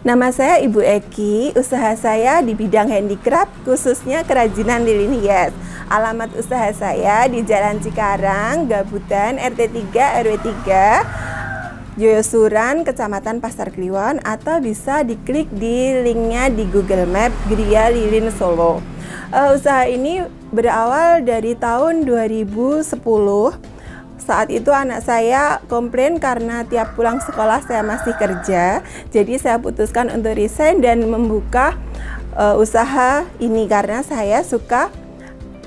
Nama saya Ibu Eki, usaha saya di bidang handicraft, khususnya kerajinan lilin hias. Alamat usaha saya di Jalan Cikarang, Gabutan, RT 3, RW 3, Joyosuran, Kecamatan Pasar Kliwon, atau bisa diklik di linknya di Google Map Gria Lilin Solo. Usaha ini berawal dari tahun 2010. Saat itu anak saya komplain karena tiap pulang sekolah saya masih kerja. Jadi saya putuskan untuk resign dan membuka usaha ini karena saya suka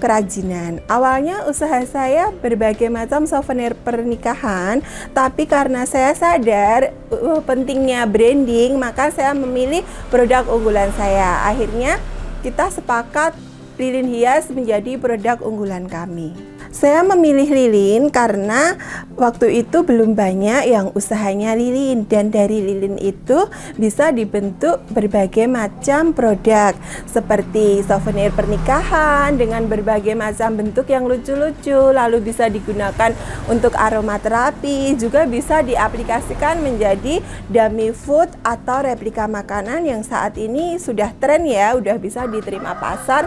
kerajinan. Awalnya usaha saya berbagai macam souvenir pernikahan, tapi karena saya sadar pentingnya branding, maka saya memilih produk unggulan saya. Akhirnya kita sepakat lilin hias menjadi produk unggulan kami. Saya memilih lilin karena waktu itu belum banyak yang usahanya lilin, dan dari lilin itu bisa dibentuk berbagai macam produk seperti souvenir pernikahan dengan berbagai macam bentuk yang lucu-lucu, lalu bisa digunakan untuk aromaterapi, juga bisa diaplikasikan menjadi dummy food atau replika makanan yang saat ini sudah tren ya, udah bisa diterima pasar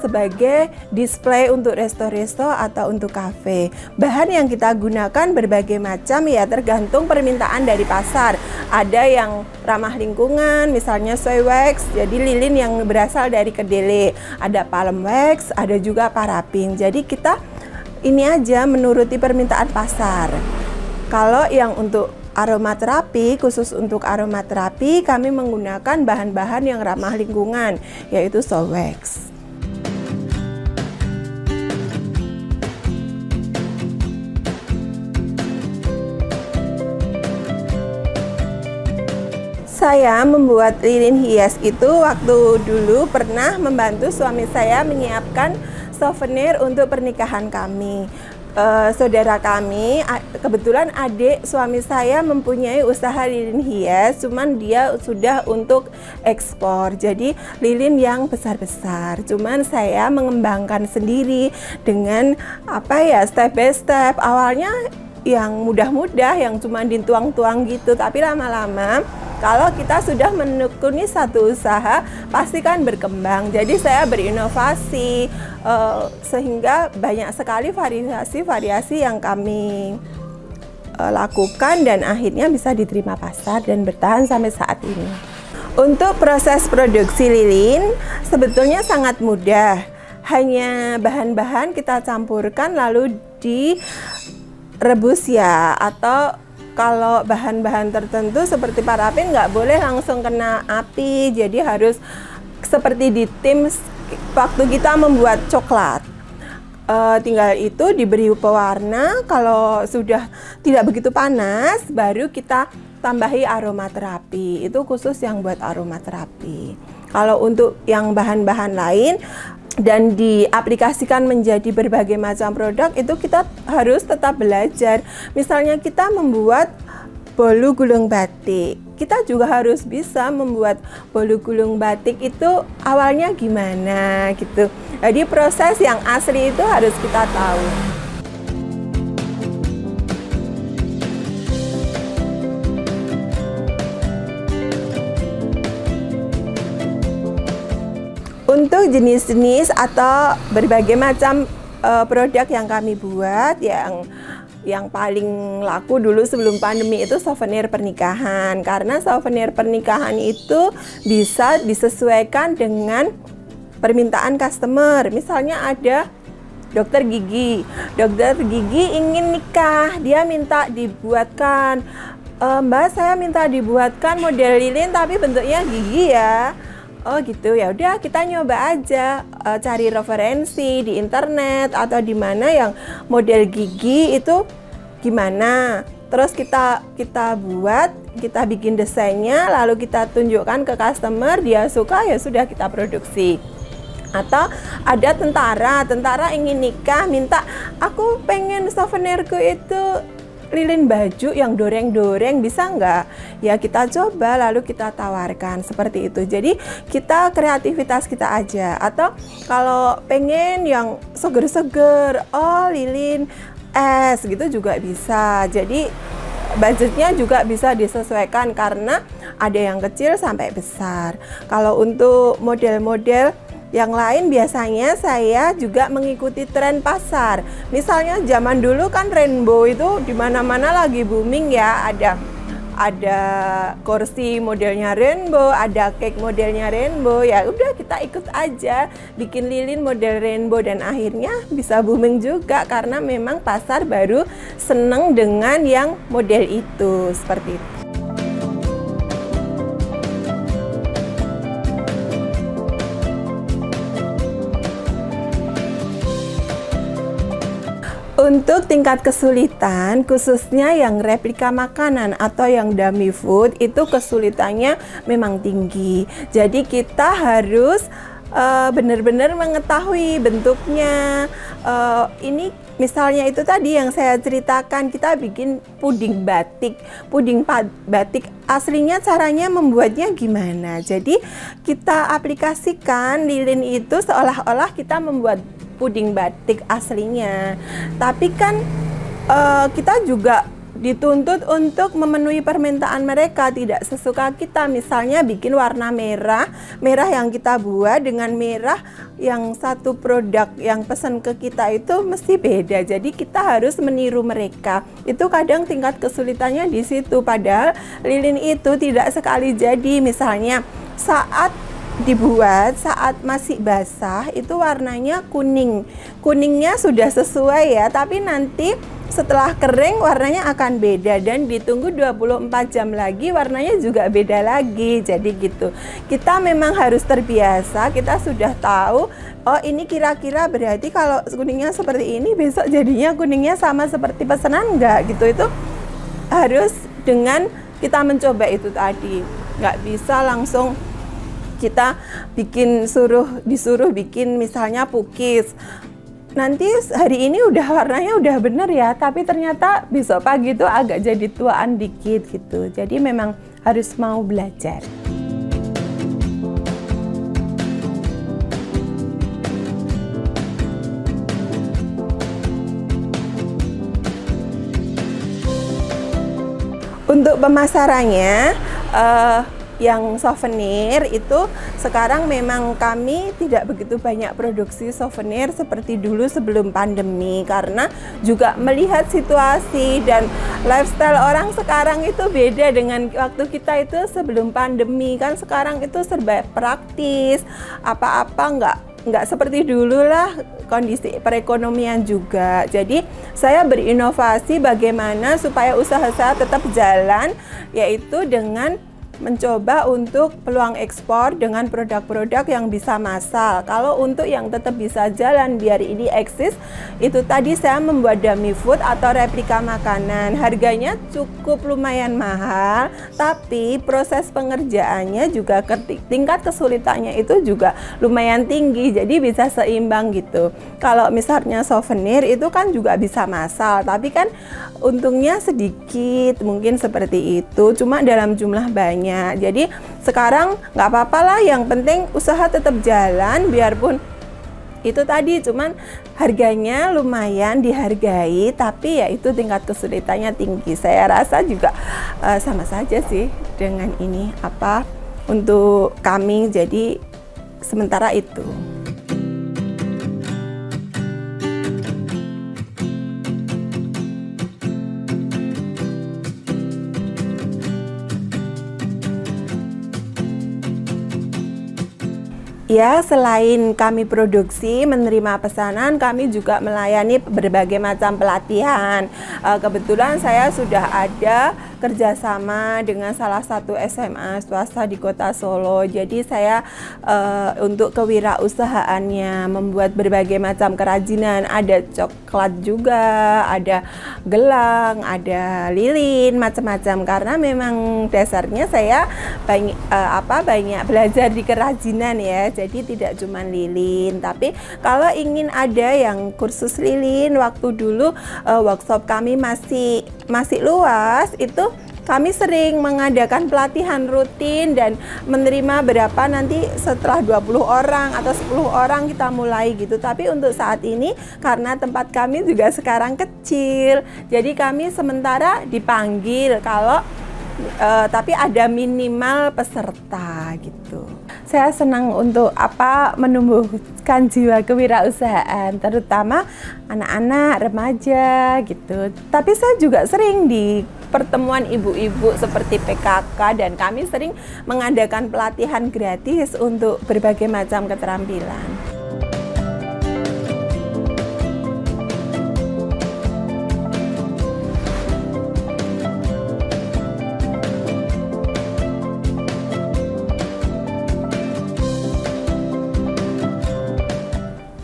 sebagai display untuk resto-resto atau untuk kafe. Bahan yang kita gunakan berbagai macam ya, tergantung permintaan dari pasar. Ada yang ramah lingkungan, misalnya soy wax, jadi lilin yang berasal dari kedelai. Ada palm wax, ada juga parafin. Jadi kita ini aja menuruti permintaan pasar. Kalau yang untuk aromaterapi, khusus untuk aromaterapi, kami menggunakan bahan-bahan yang ramah lingkungan, yaitu soy wax. Saya membuat lilin hias itu waktu dulu pernah membantu suami saya menyiapkan souvenir untuk pernikahan kami. Saudara kami, kebetulan adik suami saya mempunyai usaha lilin hias, cuman dia sudah untuk ekspor, jadi lilin yang besar-besar. Cuman saya mengembangkan sendiri dengan step by step. Awalnya yang mudah-mudah, yang cuma dituang-tuang gitu, tapi lama-lama kalau kita sudah menekuni satu usaha, pasti kan berkembang. Jadi saya berinovasi, sehingga banyak sekali variasi-variasi yang kami lakukan dan akhirnya bisa diterima pasar dan bertahan sampai saat ini. Untuk proses produksi lilin sebetulnya sangat mudah. Hanya bahan-bahan kita campurkan lalu direbus ya, atau kalau bahan-bahan tertentu seperti parafin nggak boleh langsung kena api, jadi harus seperti di tim waktu kita membuat coklat. Tinggal itu diberi pewarna, kalau sudah tidak begitu panas baru kita tambahi aromaterapi, itu khusus yang buat aromaterapi. Kalau untuk yang bahan-bahan lain dan diaplikasikan menjadi berbagai macam produk, itu kita harus tetap belajar. Misalnya kita membuat bolu gulung batik, kita juga harus bisa membuat bolu gulung batik itu awalnya gimana gitu. Jadi proses yang asli itu harus kita tahu. Untuk jenis-jenis atau berbagai macam produk yang kami buat, yang paling laku dulu sebelum pandemi itu souvenir pernikahan. Karena souvenir pernikahan itu bisa disesuaikan dengan permintaan customer. Misalnya ada dokter gigi ingin nikah, dia minta dibuatkan, Mbak saya minta dibuatkan model lilin tapi bentuknya gigi ya. Oh gitu, ya udah kita nyoba aja, cari referensi di internet atau di mana yang model gigi itu gimana. Terus kita buat, kita bikin desainnya, lalu kita tunjukkan ke customer, dia suka ya sudah kita produksi. Atau ada tentara ingin nikah, minta aku pengen souvenirku itu lilin baju yang doreng-doreng, bisa nggak? Ya kita coba lalu kita tawarkan seperti itu. Jadi kita kreativitas kita aja. Atau kalau pengen yang seger-seger, oh lilin es gitu juga bisa. Jadi budgetnya juga bisa disesuaikan karena ada yang kecil sampai besar. Kalau untuk model-model yang lain biasanya saya juga mengikuti tren pasar. Misalnya zaman dulu kan rainbow itu di mana-mana lagi booming ya, ada kursi modelnya rainbow, ada cake modelnya rainbow. Ya udah kita ikut aja bikin lilin model rainbow dan akhirnya bisa booming juga karena memang pasar baru seneng dengan yang model itu, seperti itu. Untuk tingkat kesulitan, khususnya yang replika makanan atau yang dummy food, itu kesulitannya memang tinggi. Jadi kita harus benar-benar mengetahui bentuknya. Ini misalnya itu tadi yang saya ceritakan, kita bikin puding batik. Puding batik aslinya caranya membuatnya gimana? Jadi kita aplikasikan lilin itu seolah-olah kita membuat puding batik aslinya, tapi kan kita juga dituntut untuk memenuhi permintaan mereka, tidak sesuka kita. Misalnya bikin warna merah yang kita buat dengan merah yang satu produk yang pesan ke kita itu mesti beda, jadi kita harus meniru mereka. Itu kadang tingkat kesulitannya di situ, padahal lilin itu tidak sekali jadi. Misalnya saat dibuat saat masih basah itu warnanya kuning, kuningnya sudah sesuai ya, tapi nanti setelah kering warnanya akan beda dan ditunggu 24 jam lagi warnanya juga beda lagi. Jadi gitu, kita memang harus terbiasa. Kita sudah tahu, oh ini kira-kira berarti kalau kuningnya seperti ini, besok jadinya kuningnya sama seperti pesanan enggak gitu. Itu harus dengan kita mencoba itu tadi, nggak bisa langsung kita disuruh bikin misalnya pukis. Nanti hari ini warnanya udah bener ya, tapi ternyata besok pagi itu agak jadi tuaan dikit gitu. Jadi memang harus mau belajar. Untuk pemasarannya, yang souvenir itu sekarang memang kami tidak begitu banyak produksi souvenir seperti dulu sebelum pandemi, karena juga melihat situasi dan lifestyle orang sekarang itu beda dengan waktu kita itu sebelum pandemi. Kan sekarang itu serba praktis, apa-apa nggak seperti dulu lah, kondisi perekonomian juga. Jadi saya berinovasi bagaimana supaya usaha saya tetap jalan, yaitu dengan mencoba untuk peluang ekspor dengan produk-produk yang bisa massal. Kalau untuk yang tetap bisa jalan biar ini eksis, itu tadi saya membuat dummy food atau replika makanan. Harganya cukup lumayan mahal, tapi proses pengerjaannya juga tingkat kesulitannya itu juga lumayan tinggi, jadi bisa seimbang gitu. Kalau misalnya souvenir itu kan juga bisa massal, tapi kan untungnya sedikit, mungkin seperti itu, cuma dalam jumlah banyak. Jadi sekarang nggak apa-apa lah, yang penting usaha tetap jalan, biarpun itu tadi cuman harganya lumayan dihargai, tapi ya itu tingkat kesulitannya tinggi. Saya rasa juga sama saja sih dengan ini untuk kami, jadi sementara itu. Ya, selain kami produksi, menerima pesanan, kami juga melayani berbagai macam pelatihan. Kebetulan saya sudah ada kerjasama dengan salah satu SMA swasta di Kota Solo. Jadi saya untuk kewirausahaannya membuat berbagai macam kerajinan, ada coklat juga, ada gelang, ada lilin, macam-macam. Karena memang dasarnya saya banyak belajar di kerajinan ya. Jadi tidak cuma lilin, tapi kalau ingin ada yang kursus lilin, waktu dulu workshop kami masih luas, itu kami sering mengadakan pelatihan rutin dan menerima berapa nanti setelah 20 orang atau 10 orang kita mulai gitu. Tapi untuk saat ini karena tempat kami juga sekarang kecil, jadi kami sementara dipanggil kalau tapi ada minimal peserta gitu. Saya senang untuk menumbuhkan jiwa kewirausahaan, terutama anak-anak remaja gitu. Tapi saya juga sering di pertemuan ibu-ibu seperti PKK, dan kami sering mengadakan pelatihan gratis untuk berbagai macam keterampilan.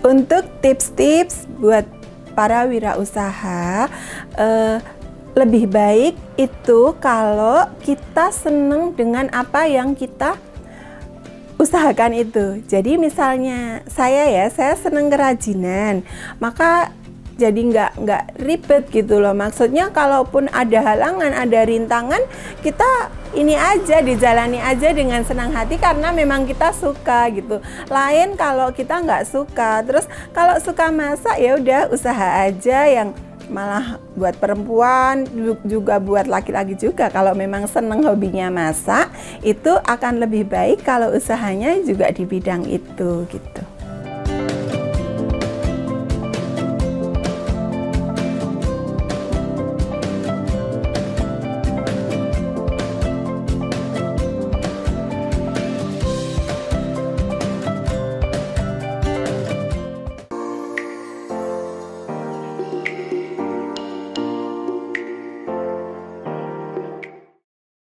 Untuk tips-tips buat para wirausaha, lebih baik itu kalau kita seneng dengan apa yang kita usahakan itu. Jadi misalnya saya seneng kerajinan, maka jadi nggak ribet gitu loh. Maksudnya kalaupun ada halangan, ada rintangan, kita ini aja dijalani aja dengan senang hati karena memang kita suka gitu. Lain kalau kita nggak suka. Terus kalau suka masak ya udah usaha aja, yang malah buat perempuan juga buat laki-laki juga. Kalau memang seneng hobinya masak, itu akan lebih baik kalau usahanya juga di bidang itu gitu.